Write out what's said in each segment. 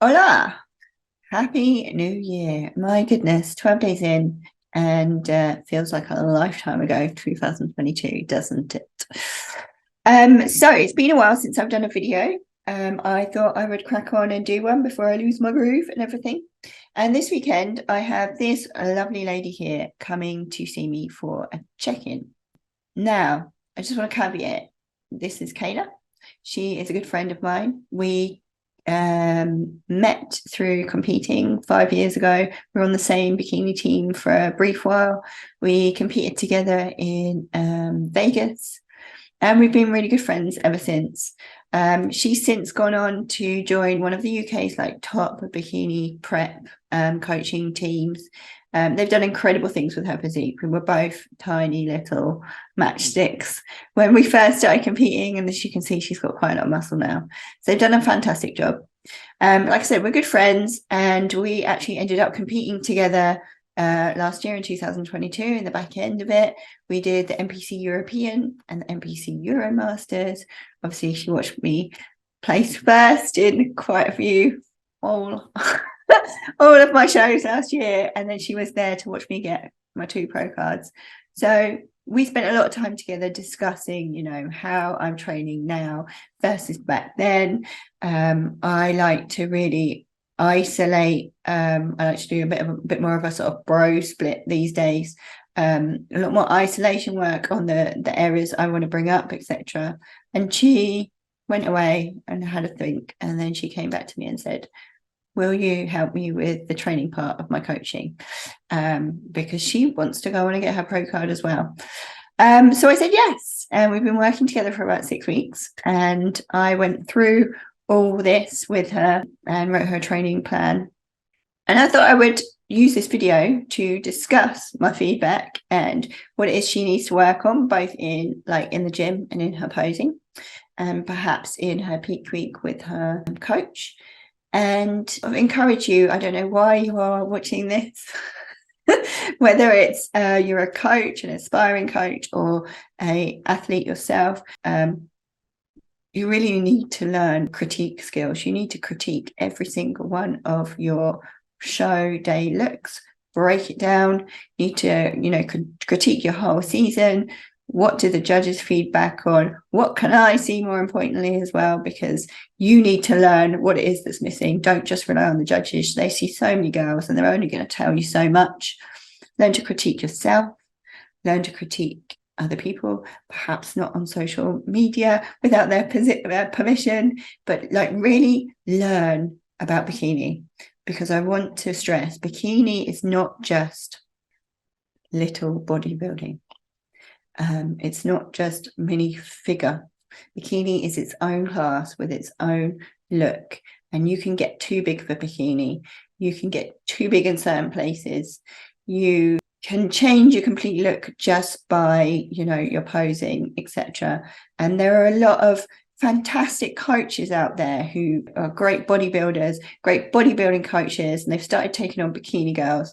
Hola, happy new year. My goodness, 12 days in and feels like a lifetime ago, 2022, doesn't it? So it's been a while since I've done a video. I thought I would crack on and do one before I lose my groove and everything. And this weekend, I have this lovely lady here coming to see me for a check-in. Now, I just want to caveat, this is Kayla. She is a good friend of mine. We met through competing 5 years ago. We were on the same bikini team for a brief while. We competed together in Vegas, and we've been really good friends ever since. She's since gone on to join one of the UK's like top bikini prep coaching teams. They've done incredible things with her physique. We were both tiny little matchsticks when we first started competing, and as you can see, she's got quite a lot of muscle now. So they've done a fantastic job. Like I said, we're good friends, and we actually ended up competing together last year in 2022. In the back end of it, we did the NPC European and the NPC Euro Masters. Obviously, she watched me place first in quite a few, all of my shows last year, and then she was there to watch me get my 2 pro cards. So we spent a lot of time together discussing, how I'm training now versus back then. I like to really isolate. I like to do a bit more of a sort of bro split these days. A lot more isolation work on the areas I want to bring up, etc. And she went away and had a think, and then she came back to me and said, will you help me with the training part of my coaching? Because she wants to go on and get her pro card as well. So I said yes, and we've been working together for about 6 weeks, and I went through all this with her and wrote her training plan. And I thought I would use this video to discuss my feedback and what it is she needs to work on, both in the gym and in her posing, and perhaps in her peak week with her coach. And I encourage you, I don't know why you are watching this, whether it's you're a coach, an aspiring coach, or an athlete yourself, you really need to learn critique skills. You need to critique every single one of your show day looks, break it down. You need to, critique your whole season. What do the judges feedback on? What can I see, more importantly, as well? Because you need to learn what it is that's missing. Don't just rely on the judges. They see so many girls and they're only going to tell you so much. Learn to critique yourself. Learn to critique other people, perhaps not on social media without their permission, but really learn about bikini. Because I want to stress, bikini is not just little bodybuilding. It's not just mini figure. Bikini is its own class with its own look, and you can get too big for bikini. You can get too big in certain places. You can change your complete look just by, your posing, etc. And there are a lot of fantastic coaches out there who are great bodybuilders, great bodybuilding coaches, and they've started taking on bikini girls.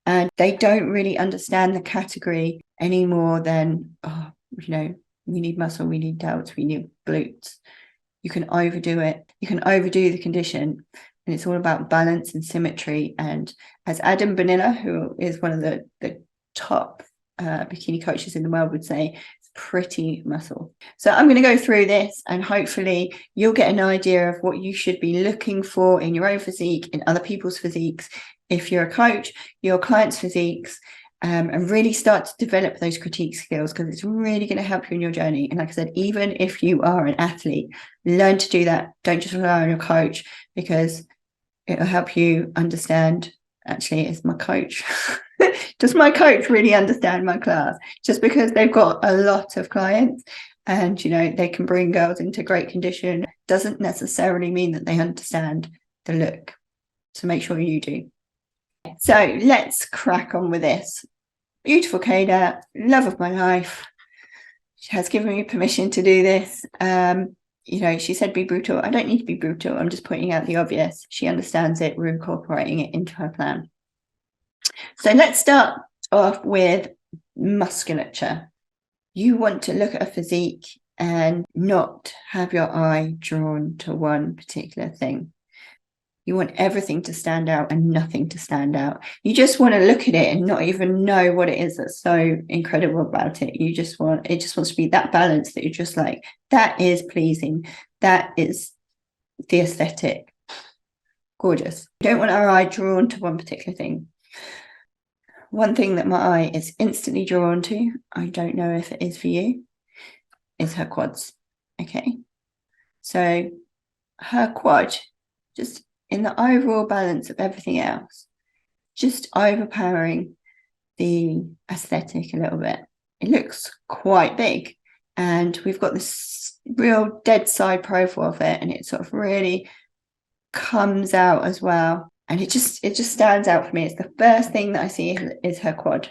And they don't really understand the category any more than, we need muscle, we need delts, we need glutes. You can overdo it. You can overdo the condition. And it's all about balance and symmetry. And as Adam Bonilla, who is one of the top bikini coaches in the world, would say, it's pretty muscle. So I'm going to go through this, and hopefully you'll get an idea of what you should be looking for in your own physique, in other people's physiques, if you're a coach, your clients' physiques, and really start to develop those critique skills, because it's really going to help you in your journey. And like I said, even if you are an athlete, learn to do that. Don't just rely on your coach, because it'll help you understand, actually, is my coach does my coach really understand my class? Just because they've got a lot of clients and they can bring girls into great condition doesn't necessarily mean that they understand the look. So make sure you do. So let's crack on with this. Beautiful Kayla, love of my life. She has given me permission to do this. She said be brutal. I don't need to be brutal. I'm just pointing out the obvious. She understands it. We're incorporating it into her plan. So let's start off with musculature. You want to look at a physique and not have your eye drawn to one particular thing. You want everything to stand out and nothing to stand out. You just want to look at it and not even know what it is that's so incredible about it. It just wants to be that balance that you're just like, that is pleasing. That is the aesthetic. Gorgeous. We don't want our eye drawn to one particular thing. One thing that my eye is instantly drawn to, I don't know if it is for you, is her quads. Okay. So her quad, just in the overall balance of everything else, just overpowering the aesthetic a little bit. It looks quite big, and we've got this real dead side profile of it, and it sort of really comes out as well. And it just stands out for me. It's the first thing that I see is her quad.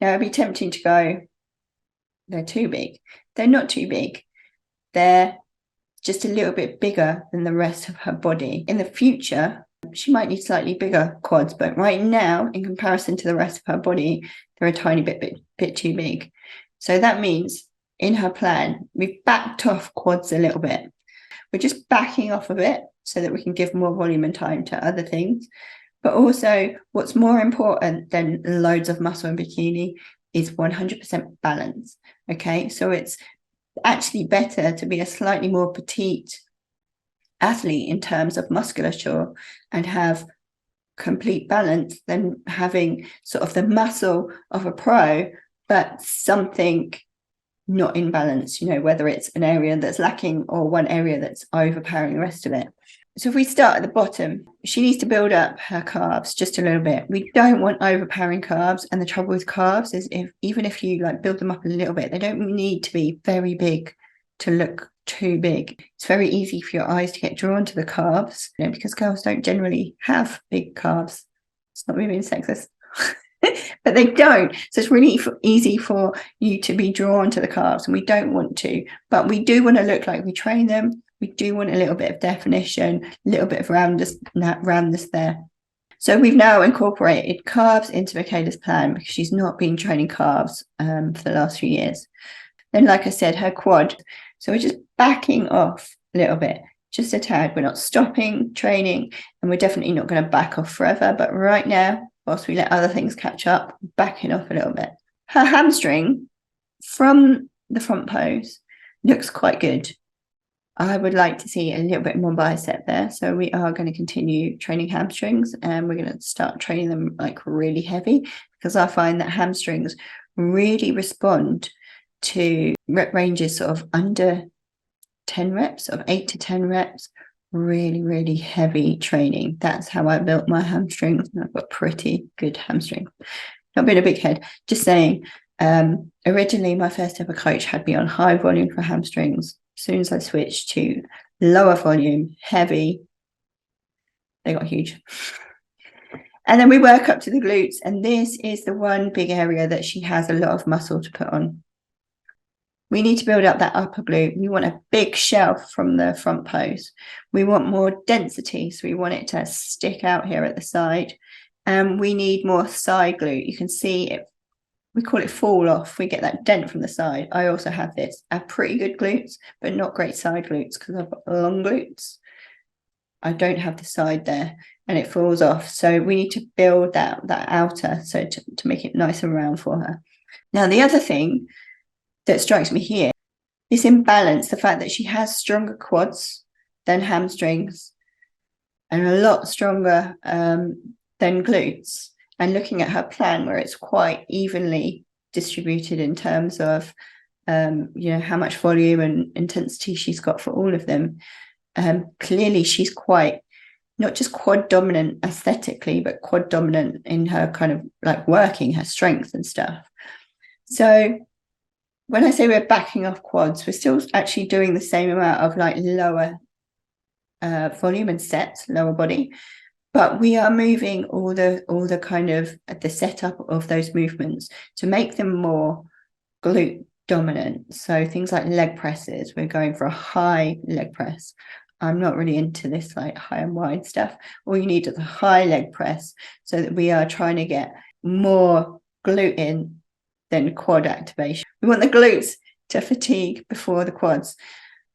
Now, it'd be tempting to go, they're too big. They're not too big. They're just a little bit bigger than the rest of her body. In the future, she might need slightly bigger quads, but right now, in comparison to the rest of her body, they're a tiny bit too big. So that means in her plan, we've backed off quads a little bit. We're just backing off of it so that we can give more volume and time to other things. But also, what's more important than loads of muscle in bikini is 100% balance. Okay, so it's actually better to be a slightly more petite athlete in terms of musculature and have complete balance than having sort of the muscle of a pro, but something not in balance, whether it's an area that's lacking or one area that's overpowering the rest of it. So if we start at the bottom, she needs to build up her calves just a little bit. We don't want overpowering calves. And the trouble with calves is even if you build them up a little bit, they don't need to be very big to look too big. It's very easy for your eyes to get drawn to the calves, because girls don't generally have big calves. It's not me being sexist. But they don't. So it's really easy for you to be drawn to the calves, and we don't want to. But we do want to look like we train them. We do want a little bit of definition, a little bit of roundness there. So we've now incorporated calves into Kayla's plan because she's not been training calves for the last few years. Then, like I said, her quad. So we're just backing off a little bit, just a tad. We're not stopping training, and we're definitely not going to back off forever. But right now, whilst we let other things catch up, backing off a little bit. Her hamstring from the front pose looks quite good. I would like to see a little bit more bicep there. So we are going to continue training hamstrings, and we're going to start training them really heavy, because I find that hamstrings really respond to rep ranges sort of under 10 reps, of 8 to 10 reps. Really, really heavy training. That's how I built my hamstrings. I've got pretty good hamstrings. Not being a big head, just saying. Originally, my first ever coach had me on high volume for hamstrings. As soon as I switched to lower volume, heavy, they got huge. And then we work up to the glutes, and this is the one big area that she has a lot of muscle to put on. We need to build up that upper glute. We want a big shelf from the front pose. We want more density, so we want it to stick out here at the side. And we need more side glute. You can see it. We call it fall off. We get that dent from the side. I also have this. I have pretty good glutes, but not great side glutes because I've got long glutes. I don't have the side there, and it falls off. So we need to build that outer, so to make it nice and round for her. Now, the other thing that strikes me here, this imbalance, the fact that she has stronger quads than hamstrings and a lot stronger than glutes, and looking at her plan where it's quite evenly distributed in terms of how much volume and intensity she's got for all of them. Clearly she's quite not just quad dominant aesthetically, but quad dominant in her kind of working her strength and stuff. So when I say we're backing off quads, we're still actually doing the same amount of lower volume and sets, lower body, but we are moving all the kind of the setup of those movements to make them more glute dominant. So things like leg presses, we're going for a high leg press. I'm not really into this high and wide stuff. All you need is a high leg press, so that we are trying to get more glute in than quad activation. We want the glutes to fatigue before the quads.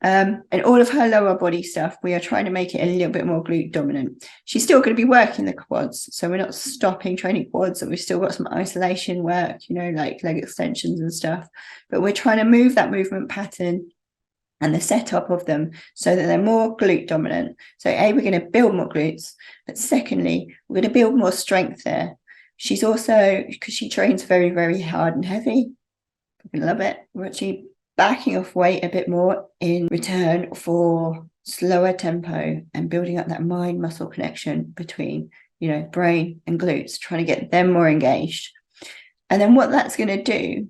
And all of her lower body stuff, we are trying to make it a little bit more glute dominant. She's still going to be working the quads, so we're not stopping training quads, and we've still got some isolation work, like leg extensions and stuff, but we're trying to move that movement pattern and the setup of them so that they're more glute dominant. So we're going to build more glutes, but secondly, we're going to build more strength there. She's also, because she trains very, very hard and heavy, I love it, we're actually backing off weight a bit more in return for slower tempo and building up that mind muscle connection between, brain and glutes, trying to get them more engaged. And then what that's going to do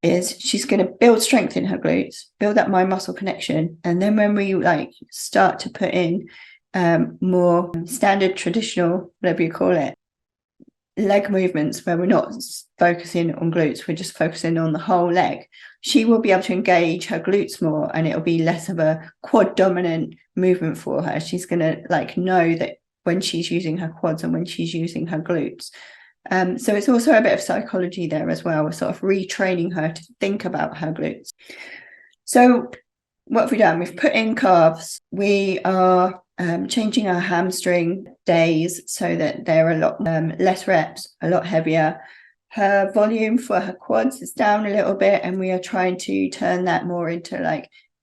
is she's going to build strength in her glutes, build that mind muscle connection. And then when we start to put in more standard, traditional, whatever you call it, leg movements where we're not focusing on glutes, we're just focusing on the whole leg, she will be able to engage her glutes more, and it'll be less of a quad dominant movement for her. She's going to know that when she's using her quads and when she's using her glutes. So it's also a bit of psychology there as well. We're sort of retraining her to think about her glutes. So what have we done? We've put in calves. We are changing our hamstring days so that they're a lot less reps, a lot heavier. Her volume for her quads is down a little bit, and we are trying to turn that more into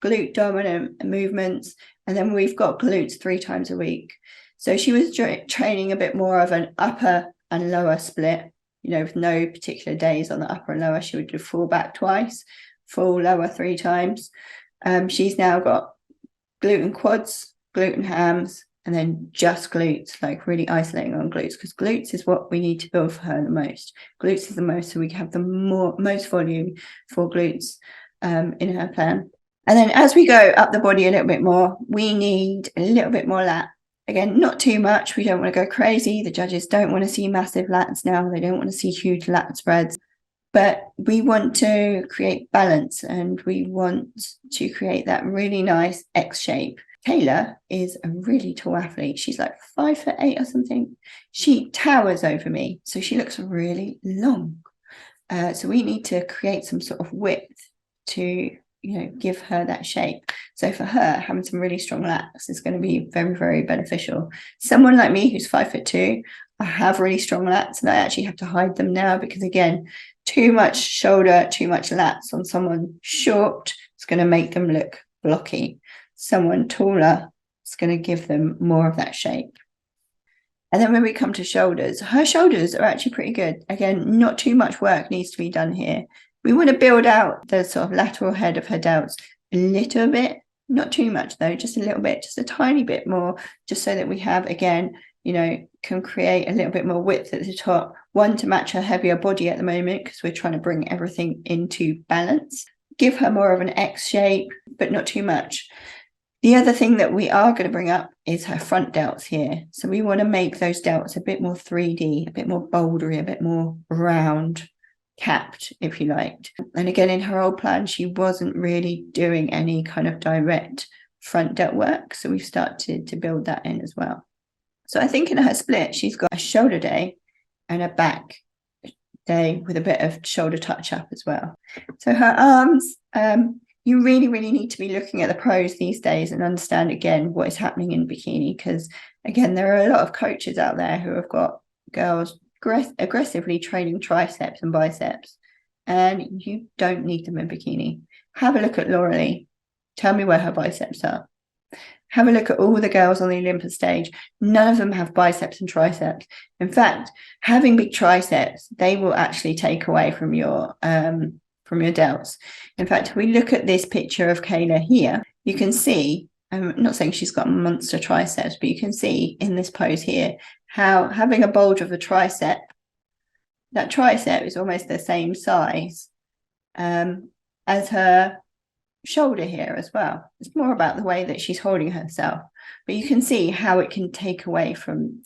glute dominant movements. And then we've got glutes 3 times a week. So she was training a bit more of an upper and lower split, with no particular days on the upper and lower. She would do full back twice, full lower 3 times. She's now got glute and quads, glute and hams, and then just glutes, really isolating on glutes, because glutes is what we need to build for her the most. Glutes is the most, so we can have the most volume for glutes in her plan. And then as we go up the body a little bit more, we need a little bit more lat. Again, not too much. We don't want to go crazy. The judges don't want to see massive lats now. They don't want to see huge lat spreads. But we want to create balance, and we want to create that really nice X shape. Kayla is a really tall athlete. She's 5'8" or something. She towers over me, so she looks really long. So we need to create some sort of width to give her that shape. So for her, having some really strong lats is going to be very, very beneficial. Someone like me who's 5'2", I have really strong lats, and I actually have to hide them now because, again, too much shoulder, too much lats on someone short is going to make them look blocky. Someone taller is going to give them more of that shape. And then when we come to shoulders, her shoulders are actually pretty good. Again, not too much work needs to be done here. We want to build out the sort of lateral head of her delts a little bit, not too much though, just a little bit, just a tiny bit more, just so that we have, again, can create a little bit more width at the top. One, to match her heavier body at the moment, because we're trying to bring everything into balance. Give her more of an X shape, but not too much. The other thing that we are going to bring up is her front delts here. So we want to make those delts a bit more 3D, a bit more bouldery, a bit more round, capped, if you liked. And again, in her old plan, she wasn't really doing any kind of direct front delt work. So we've started to build that in as well. So I think in her split, she's got a shoulder day and a back day with a bit of shoulder touch up as well. So her arms, you really, really need to be looking at the pros these days and understand, again, what is happening in bikini. Because, again, there are a lot of coaches out there who have got girls aggressively training triceps and biceps, and you don't need them in bikini. Have a look at Laura Lee. Tell me where her biceps are. Have a look at all the girls on the Olympus stage. None of them have biceps and triceps. In fact, having big triceps, they will actually take away from your delts. In fact, if we look at this picture of Kayla here, you can see, I'm not saying she's got monster triceps, but you can see in this pose here how having a bulge of a tricep, that tricep is almost the same size as her shoulder here as well. It's more about the way that she's holding herself, but you can see how it can take away from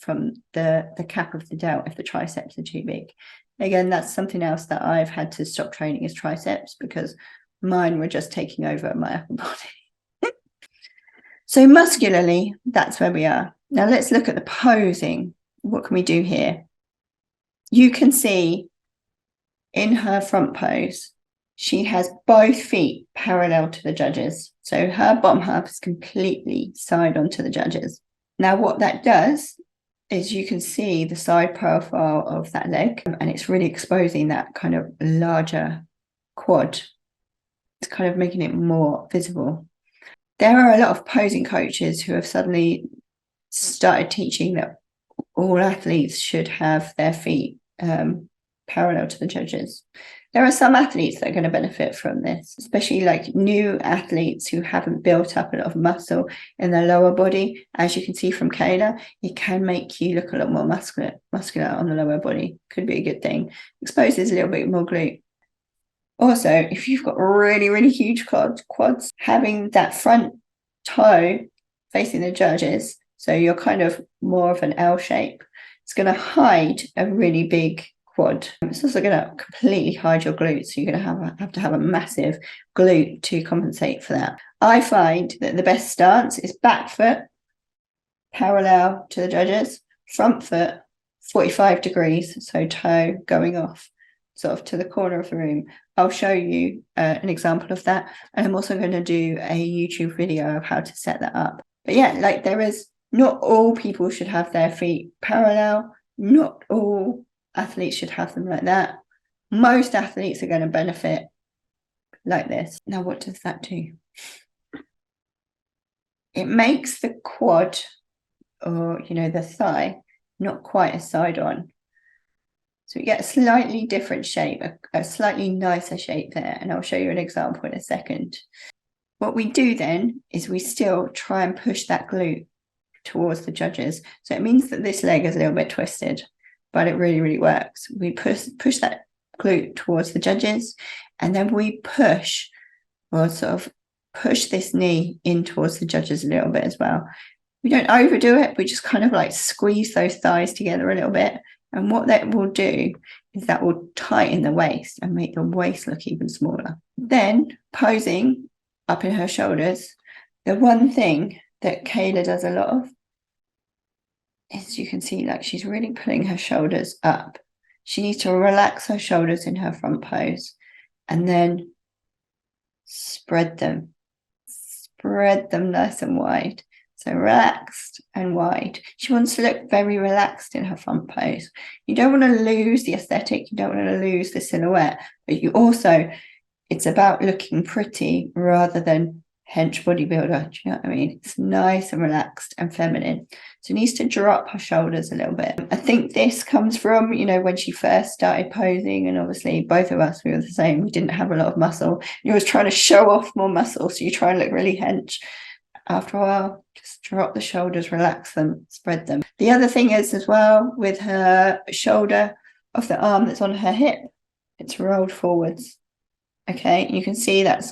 the cap of the delt if the triceps are too big. Again, that's something else that I've had to stop training, is triceps, because mine were just taking over my upper body. So muscularly, that's where we are. Now let's look at the posing. What can we do here? You can see in her front pose, she has both feet parallel to the judges. So her bottom half is completely side onto the judges. Now, what that does is you can see the side profile of that leg, and it's really exposing that kind of larger quad. It's kind of making it more visible. There are a lot of posing coaches who have suddenly started teaching that all athletes should have their feet parallel to the judges. There are some athletes that are going to benefit from this, especially like new athletes who haven't built up a lot of muscle in their lower body. As you can see from Kayla, it can make you look a lot more muscular on the lower body. Could be a good thing. Exposes a little bit more glute. Also, if you've got really, really huge quads, having that front toe facing the judges, so you're kind of more of an L shape, it's going to hide a really big quad. It's also going to completely hide your glutes, so you're going to have to have a massive glute to compensate for that. I find that the best stance is back foot parallel to the judges, front foot 45 degrees, so toe going off sort of to the corner of the room. I'll show you an example of that, and I'm also going to do a YouTube video of how to set that up. But yeah, like not all people should have their feet parallel. Not all athletes should have them like that. Most athletes are going to benefit like this. Now, what does that do? It makes the quad, or the thigh, not quite a side on. So we get a slightly different shape, a slightly nicer shape there. And I'll show you an example in a second. What we do then is we still try and push that glute towards the judges. So it means that this leg is a little bit twisted, but it really, really works. We push that glute towards the judges, and then we push this knee in towards the judges a little bit as well. We don't overdo it. We just kind of like squeeze those thighs together a little bit. And what that will do is that will tighten the waist and make the waist look even smaller. Then posing up in her shoulders, the one thing that Kayla does a lot of is you can see like she's really pulling her shoulders up. She needs to relax her shoulders in her front pose and then spread them nice and wide. So relaxed and wide. She wants to look very relaxed in her front pose. You don't want to lose the aesthetic. You don't want to lose the silhouette. But it's about looking pretty rather than hench bodybuilder. Do you know what I mean? It's nice and relaxed and feminine. So needs to drop her shoulders a little bit. I think this comes from, when she first started posing, and obviously both of us, we were the same. We didn't have a lot of muscle. You was trying to show off more muscle. So you try and look really hench. After a while, just drop the shoulders, relax them, spread them. The other thing is as well, with her shoulder of the arm that's on her hip, it's rolled forwards. Okay, you can see that it's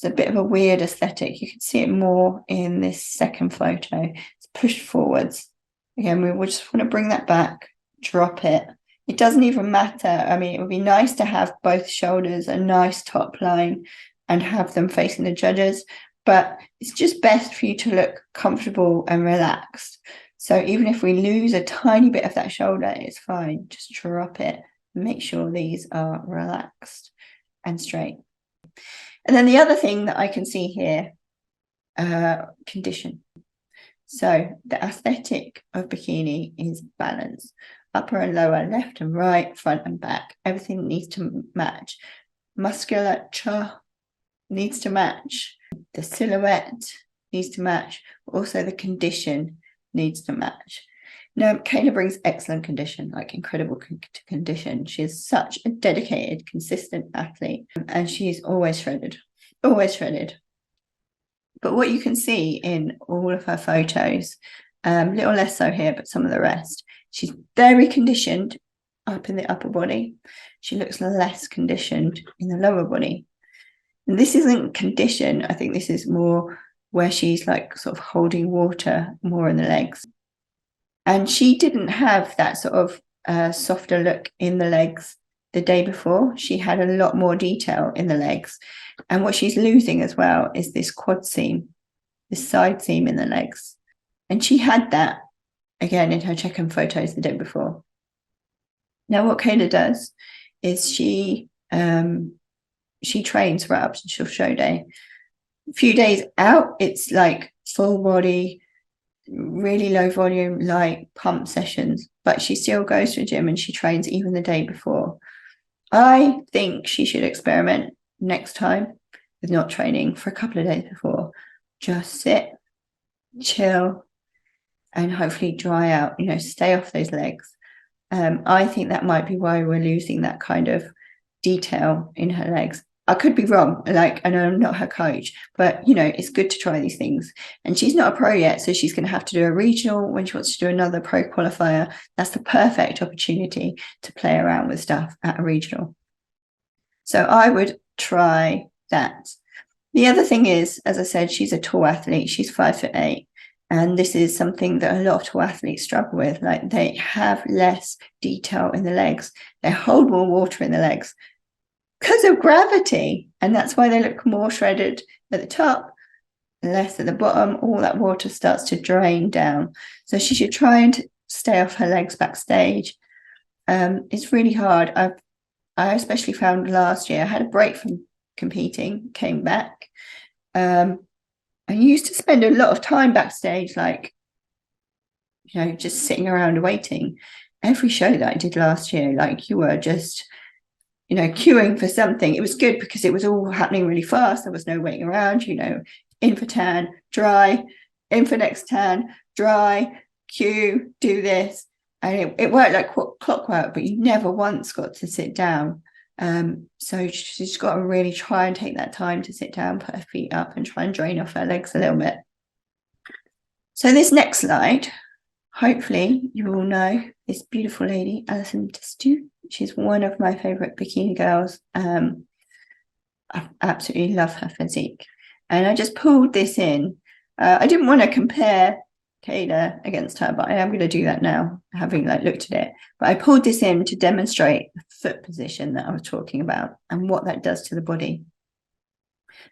a bit of a weird aesthetic. You can see it more in this second photo. It's pushed forwards. Again, we just want to bring that back, drop it. It doesn't even matter. I mean, it would be nice to have both shoulders a nice top line and have them facing the judges. But it's just best for you to look comfortable and relaxed. So even if we lose a tiny bit of that shoulder, it's fine. Just drop it. Make sure these are relaxed and straight. And then the other thing that I can see here, condition. So the aesthetic of bikini is balance. Upper and lower, left and right, front and back. Everything needs to match. Musculature needs to match. The silhouette needs to match. Also, the condition needs to match. Now, Kayla brings excellent condition, like incredible condition. She is such a dedicated, consistent athlete, and she's always shredded, always shredded. But what you can see in all of her photos, little less so here, but some of the rest, she's very conditioned up in the upper body. She looks less conditioned in the lower body. And this isn't condition. I think this is more where she's like sort of holding water more in the legs. And she didn't have that sort of softer look in the legs the day before. She had a lot more detail in the legs. And what she's losing as well is this quad seam, this side seam in the legs. And she had that, again, in her check-in photos the day before. Now, what Kayla does is she trains right up until show day. A few days out, it's like full body, really low volume, light pump sessions, but she still goes to the gym and she trains even the day before. I think she should experiment next time with not training for a couple of days before. Just sit, chill, and hopefully dry out, stay off those legs. I think that might be why we're losing that kind of detail in her legs. I could be wrong, and I'm not her coach, but it's good to try these things. And she's not a pro yet, so she's going to have to do a regional when she wants to do another pro qualifier. That's the perfect opportunity to play around with stuff at a regional. So I would try that. The other thing is, as I said, she's a tall athlete. She's 5'8". And this is something that a lot of tall athletes struggle with. Like, they have less detail in the legs. They hold more water in the legs because of gravity. And that's why they look more shredded at the top, less at the bottom. All that water starts to drain down. So she should try and stay off her legs backstage. It's really hard. I especially found last year, I had a break from competing, came back. I used to spend a lot of time backstage, just sitting around waiting. Every show that I did last year, you were just, queuing for something. It was good because it was all happening really fast. There was no waiting around, in for tan, dry, in for next tan, dry, queue, do this. And it worked like clockwork, but you never once got to sit down. So she's got to really try and take that time to sit down, put her feet up, and try and drain off her legs a little bit. So this next slide, hopefully you all know this beautiful lady, Alison Testu. She's one of my favorite bikini girls. I absolutely love her physique. And I just pulled this in. I didn't want to compare Kayla against her, but I am going to do that now, having looked at it. But I pulled this in to demonstrate the foot position that I was talking about and what that does to the body.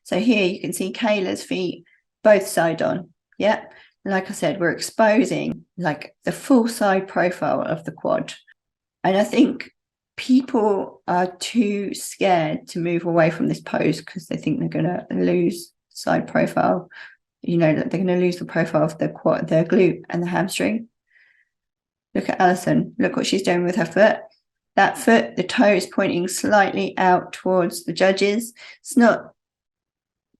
So here you can see Kayla's feet both side on. Yeah, like I said, we're exposing the full side profile of the quad. And I think people are too scared to move away from this pose because they think they're going to lose side profile. They're going to lose the profile of the quad, their glute and the hamstring. Look at Alison. Look what she's doing with her foot. That foot, the toe is pointing slightly out towards the judges. It's not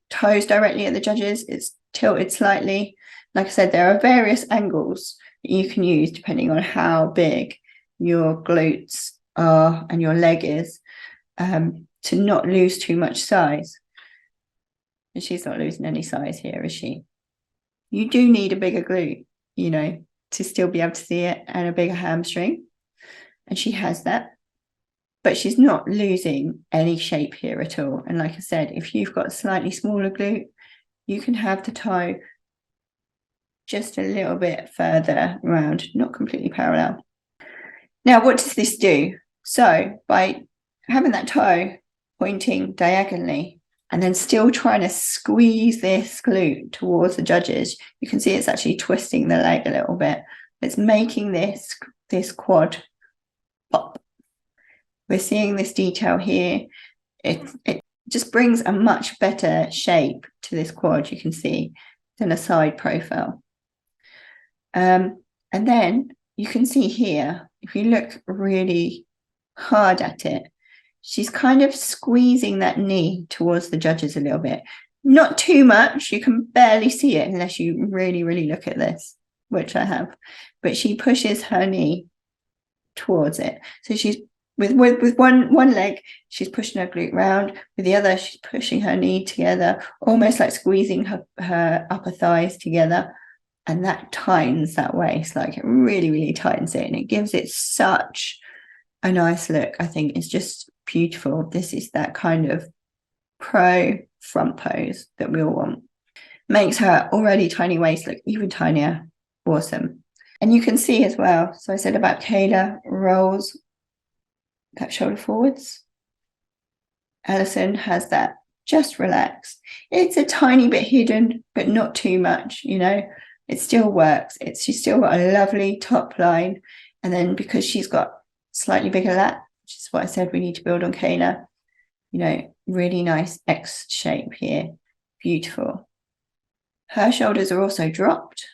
toes directly at the judges. It's tilted slightly. Like I said, there are various angles that you can use depending on how big your glutes are and your leg is, to not lose too much size. And she's not losing any size here, is she? You do need a bigger glute, to still be able to see it, and a bigger hamstring. And she has that. But she's not losing any shape here at all. And like I said, if you've got a slightly smaller glute, you can have the toe just a little bit further around, not completely parallel. Now, what does this do? So by having that toe pointing diagonally, and then still trying to squeeze this glute towards the judges, you can see it's actually twisting the leg a little bit. It's making this quad pop. We're seeing this detail here. It just brings a much better shape to this quad, you can see, than a side profile. And then you can see here, if you look really hard at it, she's kind of squeezing that knee towards the judges a little bit. Not too much. You can barely see it unless you really, really look at this, which I have. But she pushes her knee towards it. So she's with one leg, she's pushing her glute round. With the other, she's pushing her knee together, almost like squeezing her upper thighs together. And that tightens that waist. It really, really tightens it. And it gives it such a nice look. I think it's just beautiful. This is that kind of pro front pose that we all want. Makes her already tiny waist look even tinier. Awesome. And you can see as well, so I said about Kayla rolls that shoulder forwards. Alison has that just relax. It's a tiny bit hidden, but not too much, it still works. She's still got a lovely top line. And then because she's got slightly bigger lat, which is what I said we need to build on Kayla, really nice X shape here. If Beautiful. Her shoulders are also dropped.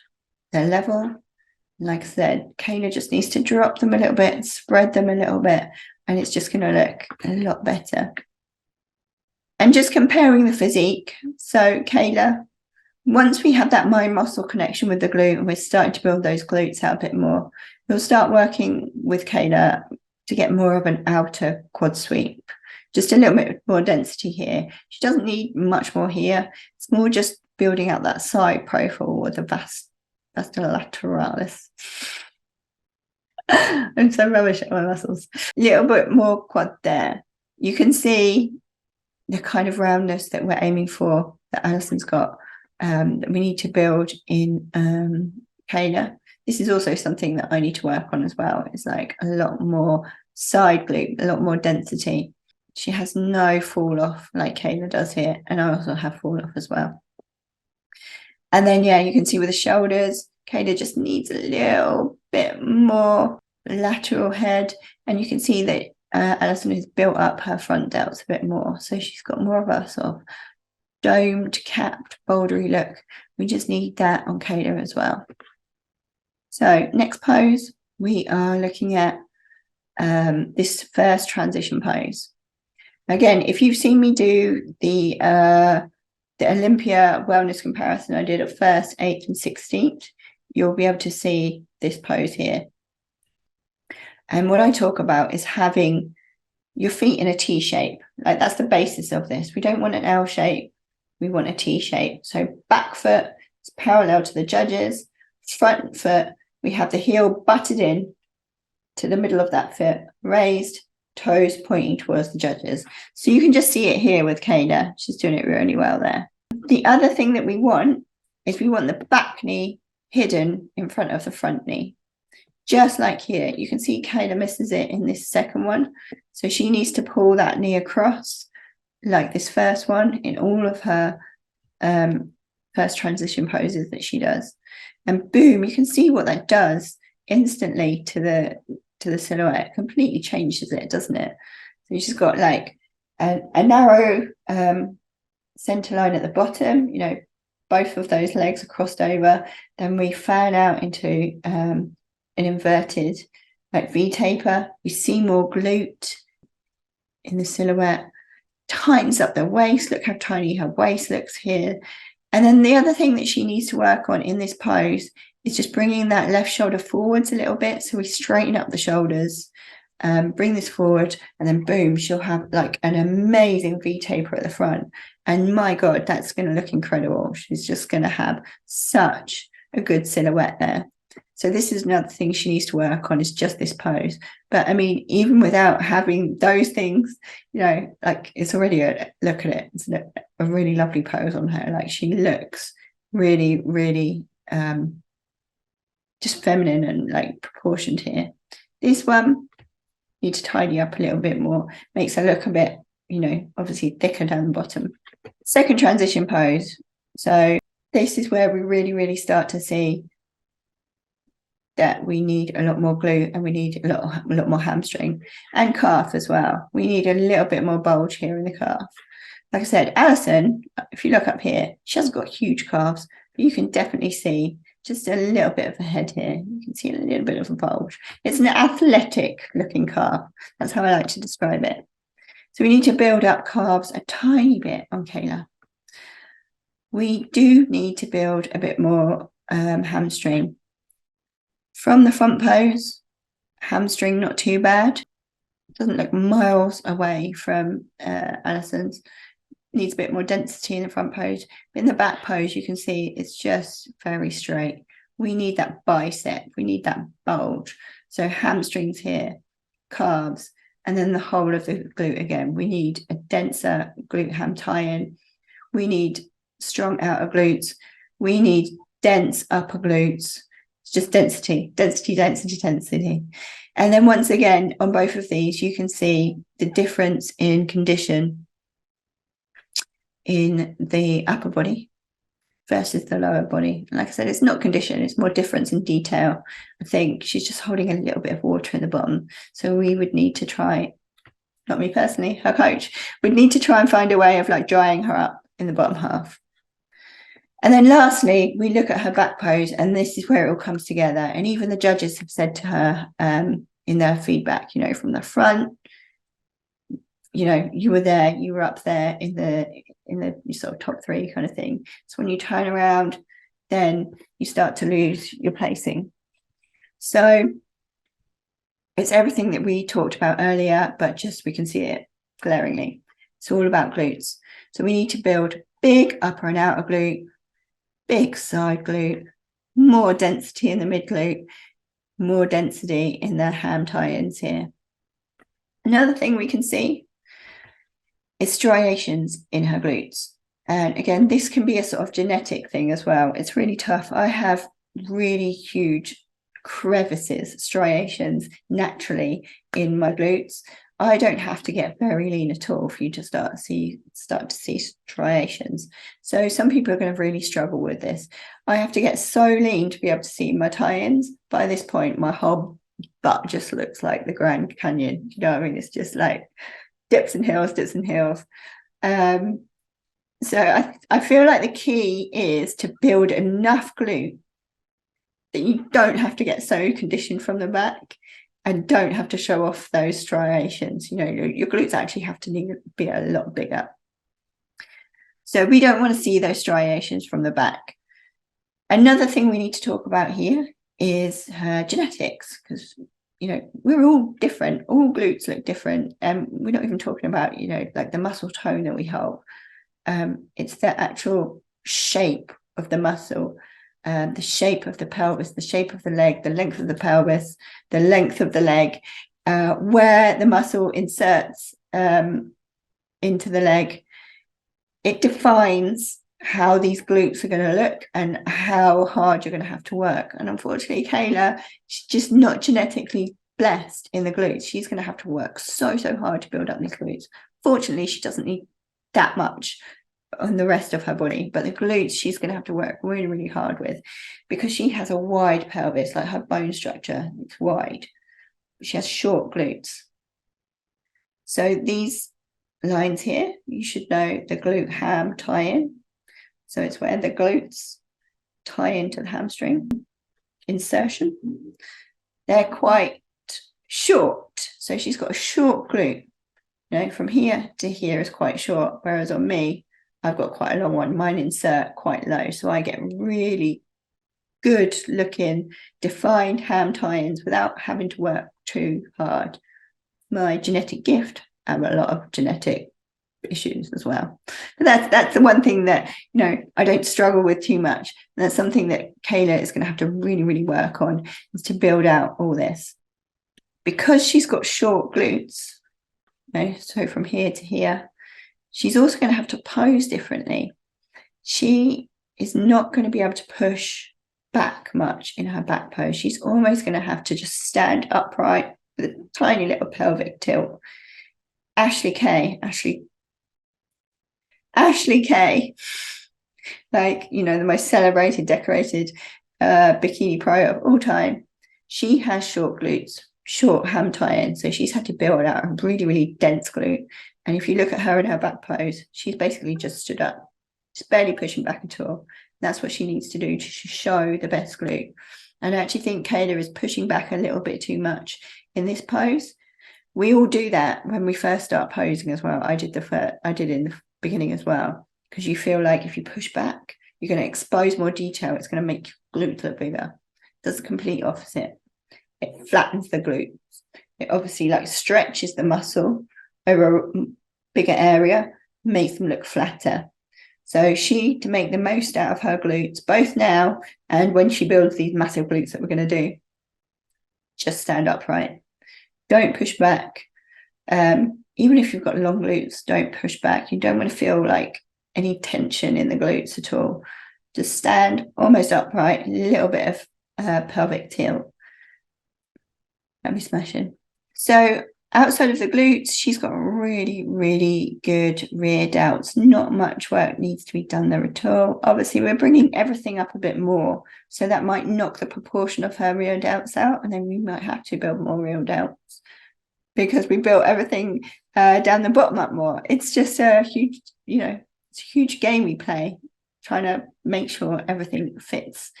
They're level. Like I said, Kayla just needs to drop them a little bit, spread them a little bit, and it's just going to look a lot better. And just comparing the physique. So Kayla, once we have that mind muscle connection with the glute and we're starting to build those glutes out a bit more, we'll start working with Kayla to get more of an outer quad sweep. Just a little bit more density here. She doesn't need much more here. It's more just building out that side profile or the vasta lateralis. I'm so rubbish at my muscles. A little bit more quad there. You can see the kind of roundness that we're aiming for, that Alison's got, that we need to build in Kayla. This is also something that I need to work on as well. It's like a lot more side glute, a lot more density. She has no fall off like Kayla does here, and I also have fall off as well. And then, yeah, you can see with the shoulders, Kayla just needs a little bit more lateral head, and you can see that Alison has built up her front delts a bit more, so she's got more of a sort of domed, capped, bouldery look. We just need that on Kayla as well. So next pose, we are looking at this first transition pose. Again, if you've seen me do the Olympia wellness comparison I did at 1st, 8th and 16th, you'll be able to see this pose here. And what I talk about is having your feet in a T shape. Like, that's the basis of this. We don't want an L shape. We want a T shape. So back foot is parallel to the judges. Front foot, we have the heel butted in to the middle of that foot, raised, toes pointing towards the judges. So you can just see it here with Kayla. She's doing it really well there. The other thing that we want is we want the back knee hidden in front of the front knee. Just like here, you can see Kayla misses it in this second one. So she needs to pull that knee across like this first one in all of her first transition poses that she does. And boom, you can see what that does instantly to the silhouette. Completely changes it, doesn't it? So she's got like a narrow center line at the bottom, you know, both of those legs are crossed over. Then we fan out into an inverted like V taper. We see more glute in the silhouette. Tightens up the waist. Look how tiny her waist looks here. And then the other thing that she needs to work on in this pose is just bringing that left shoulder forwards a little bit. So we straighten up the shoulders, bring this forward, and then boom, she'll have like an amazing V taper at the front. And my God, that's going to look incredible. She's just going to have such a good silhouette there. So this is another thing she needs to work on, is just this pose. But I mean, even without having those things, you know, like, it's already look at it. It's a really lovely pose on her. Like, she looks really, really just feminine and like proportioned here. This one, need to tidy up a little bit more. Makes her look a bit, you know, obviously thicker down the bottom. Second transition pose. So this is where we really, really start to see that we need a lot more glute, and we need a lot more hamstring and calf as well. We need a little bit more bulge here in the calf. Like I said, Alison, if you look up here, she hasn't got huge calves, but you can definitely see just a little bit of a head here. You can see a little bit of a bulge. It's an athletic looking calf. That's how I like to describe it. So we need to build up calves a tiny bit on Kayla. We do need to build a bit more hamstring. From the front pose, hamstring not too bad. Doesn't look miles away from Alison's. Needs a bit more density in the front pose. But in the back pose, you can see it's just very straight. We need that bicep. We need that bulge. So hamstrings here, calves, and then the whole of the glute again. We need a denser glute ham tie-in. We need strong outer glutes. We need dense upper glutes. It's just density, density, density, density. And then once again, on both of these, you can see the difference in condition in the upper body versus the lower body. And like I said, it's not condition, it's more difference in detail. I think she's just holding a little bit of water in the bottom. So we would need to try, not me personally, her coach, would need to try and find a way of like drying her up in the bottom half. And then lastly, we look at her back pose, and this is where it all comes together. And even the judges have said to her in their feedback, you know, from the front, you know, you were there, you were up there in the sort of top three kind of thing. So when you turn around, then you start to lose your placing. So it's everything that we talked about earlier, but just we can see it glaringly. It's all about glutes. So we need to build big upper and outer glute, big side glute, more density in the mid glute, more density in the ham tie-ins here. Another thing we can see is striations in her glutes. And again, this can be a sort of genetic thing as well. It's really tough. I have really huge crevices, striations naturally in my glutes. I don't have to get very lean at all for you to start to see striations. So some people are going to really struggle with this. I have to get so lean to be able to see my tie-ins. By this point, my whole butt just looks like the Grand Canyon. You know what I mean? It's just like dips and hills, dips and hills. So I feel like the key is to build enough glute that you don't have to get so conditioned from the back and don't have to show off those striations. You know, your glutes actually have to be a lot bigger. So we don't want to see those striations from the back. Another thing we need to talk about here is her genetics, because, you know, we're all different. All glutes look different. And we're not even talking about, you know, like the muscle tone that we hold. It's the actual shape of the muscle, the shape of the pelvis, the shape of the leg, the length of the pelvis, the length of the leg, where the muscle inserts into the leg. It defines how these glutes are going to look and how hard you're going to have to work. And unfortunately, Kayla, she's just not genetically blessed in the glutes. She's going to have to work so hard to build up these glutes. Fortunately, she doesn't need that much on the rest of her body, but the glutes she's going to have to work really hard with, because she has a wide pelvis, like her bone structure, it's wide. She has short glutes. So these lines here, you should know the glute ham tie-in. So it's where the glutes tie into the hamstring insertion. They're quite short, so she's got a short glute. You know, from here to here is quite short, whereas on me, I've got quite a long one. Mine insert quite low, so I get really good looking, defined ham tie-ins without having to work too hard. My genetic gift, I have a lot of genetic issues as well. But that's the one thing that, you know, I don't struggle with too much. And that's something that Kayla is going to have to really work on, is to build out all this. Because she's got short glutes, you know, so from here to here, she's also going to have to pose differently. She is not going to be able to push back much in her back pose. She's almost going to have to just stand upright with a tiny little pelvic tilt. Ashley K, like, you know, the most celebrated, decorated bikini pro of all time, she has short glutes, short ham tie-in, so she's had to build out a really dense glute. And if you look at her in her back pose, she's basically just stood up, just barely pushing back at all. That's what she needs to do to show the best glute. And I actually think Kayla is pushing back a little bit too much in this pose. We all do that when we first start posing as well. I did in the beginning as well, because you feel like if you push back, you're going to expose more detail. It's going to make your glutes look bigger. It does the complete opposite. It flattens the glutes. It obviously like stretches the muscle over a bigger area, makes them look flatter. So to make the most out of her glutes, both now and when she builds these massive glutes that we're going to do, just stand upright. Don't push back. Even if you've got long glutes, don't push back. You don't want to feel like any tension in the glutes at all. Just stand almost upright, a little bit of pelvic tilt. That'd be smashing. So outside of the glutes, she's got really good rear delts. Not much work needs to be done there at all. Obviously, we're bringing everything up a bit more, so that might knock the proportion of her rear delts out, and then we might have to build more rear delts because we built everything down the bottom up more. It's just a huge, you know, it's a huge game we play. trying to make sure everything fits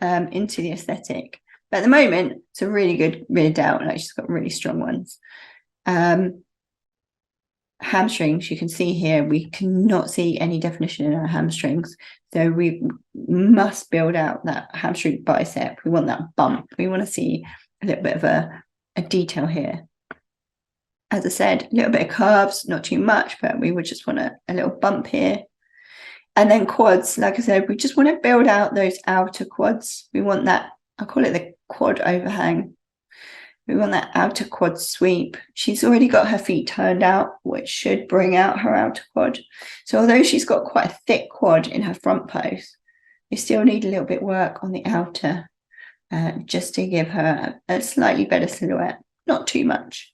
into the aesthetic. But at the moment, it's a really good rib out. Like, she's got really strong ones. Hamstrings, you can see here, we cannot see any definition in our hamstrings. So we must build out that hamstring bicep. We want that bump. We want to see a little bit of a detail here. As I said, a little bit of carbs, not too much, but we would just want a little bump here. And then quads, like I said, we just want to build out those outer quads. We want that, I call it the quad overhang. We want that outer quad sweep. She's already got her feet turned out, which should bring out her outer quad. So although she's got quite a thick quad in her front pose, we still need a little bit of work on the outer, just to give her a slightly better silhouette, not too much.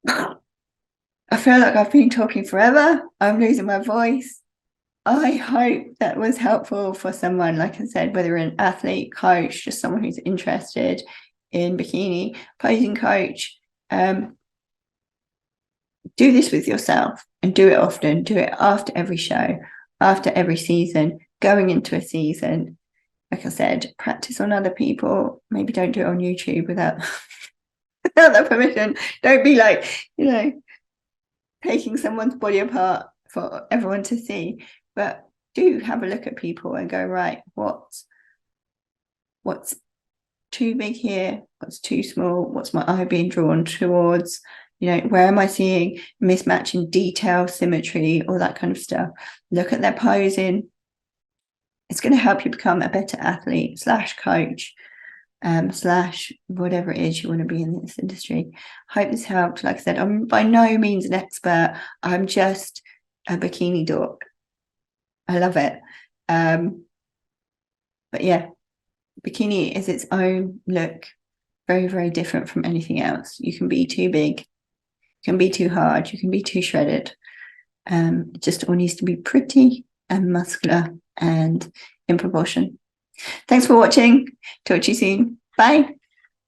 I feel like I've been talking forever. I'm losing my voice. I hope that was helpful for someone, like I said, whether an athlete, coach, just someone who's interested in bikini, posing coach. Do this with yourself and do it often. Do it after every show, after every season, going into a season. Like I said, practice on other people. Maybe don't do it on YouTube without their permission. Don't be like, taking someone's body apart for everyone to see, but do have a look at people and go, right, what's too big here? What's too small? What's my eye being drawn towards? Where am I seeing mismatch in detail, symmetry, all that kind of stuff? Look at their posing. It's going to help you become a better athlete / coach, / whatever it is you want to be in this industry. Hope this helped. Like I said, I'm by no means an expert. I'm just a bikini dork. I love it. But yeah, bikini is its own look, very, very different from anything else. You can be too big, you can be too hard, you can be too shredded. It just all needs to be pretty and muscular and in proportion. Thanks for watching. Talk to you soon. Bye.